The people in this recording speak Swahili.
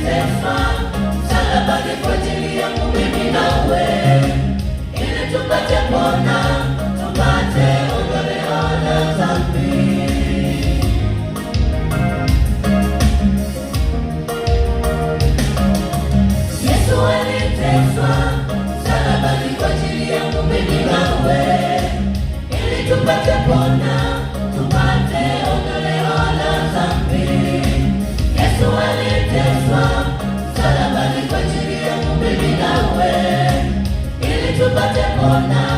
aliteswa msalabani kwa ajili yangu mimi nawe, ili tupate pona, tupate ondoleo la dhambi. Yesu aliteswa msalabani kwa ajili yangu mimi nawe, ili tupate pona, tupate ondoleo la dhambi. Yesu aliteswa msalabani kwa ajili yangu mimi nawe, ili tupate pona.